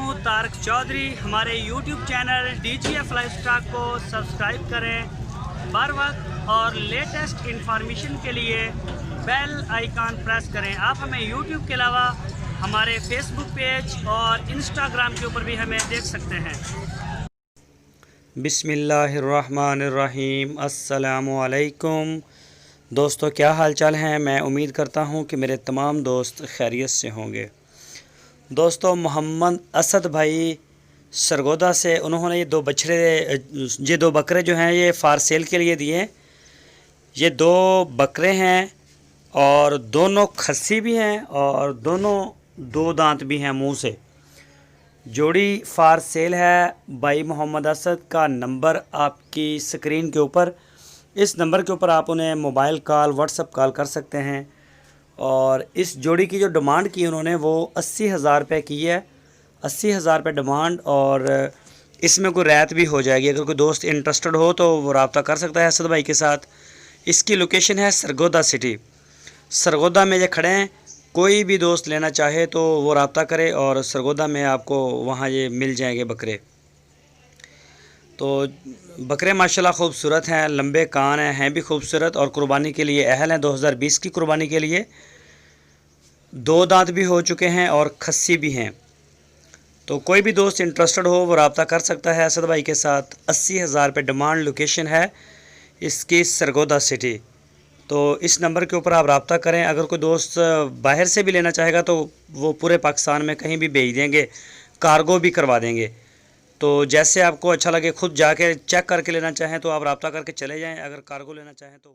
हूँ तारक चौधरी। हमारे YouTube channel DGF lifestyle को सब्सक्राइब करें बर वक्त और लेटेस्ट इंफॉर्मेशन के लिए बेल आइकन प्रेस करें। आप हमें YouTube के अलावा हमारे Facebook पेज और Instagram के ऊपर भी हमें देख सकते हैं। बिस्मिल्लाहिर्रहमानिर्रहीम। अस्सलामु अलैकुम दोस्तों, क्या हाल चाल हैं। मैं उम्मीद करता हूं कि मेरे तमाम दोस्त खैरियत से होंगे। दोस्तों, मोहम्मद असद भाई सरगोदा से उन्होंने ये दो बकरे जो हैं ये फार सेल के लिए दिए। ये दो बकरे हैं और दोनों खस्सी भी हैं और दोनों दो दांत भी हैं मुंह से। जोड़ी फार सेल है। भाई मोहम्मद असद का नंबर आपकी स्क्रीन के ऊपर, इस नंबर के ऊपर आप उन्हें मोबाइल कॉल व्हाट्सअप कॉल कर सकते हैं। और इस जोड़ी की जो डिमांड की उन्होंने वो 80,000 रुपये की है। 80,000 रुपये डिमांड, और इसमें कोई रियायत भी हो जाएगी। अगर कोई दोस्त इंटरेस्टेड हो तो वो रब्ता कर सकता है असद भाई के साथ। इसकी लोकेशन है सरगोदा सिटी, सरगोदा में ये खड़े हैं। कोई भी दोस्त लेना चाहे तो वो रब्ता करे और सरगोदा में आपको वहाँ ये मिल जाएंगे बकरे। तो बकरे माशाल्लाह खूबसूरत हैं, लंबे कान हैं भी खूबसूरत और कुर्बानी के लिए अहल हैं। 2020 की कुर्बानी के लिए दो दांत भी हो चुके हैं और खस्सी भी हैं। तो कोई भी दोस्त इंटरेस्टेड हो वो रब्ता कर सकता है असद भाई के साथ। 80,000 रुपये डिमांड, लोकेशन है इसकी सरगोदा सिटी। तो इस नंबर के ऊपर आप रब्ता करें। अगर कोई दोस्त बाहर से भी लेना चाहेगा तो वो पूरे पाकिस्तान में कहीं भी भेज देंगे, कार्गो भी करवा देंगे। तो जैसे आपको अच्छा लगे, खुद जाके चेक करके लेना चाहें तो आप रब्ता करके चले जाएं। अगर कार्गो लेना चाहें तो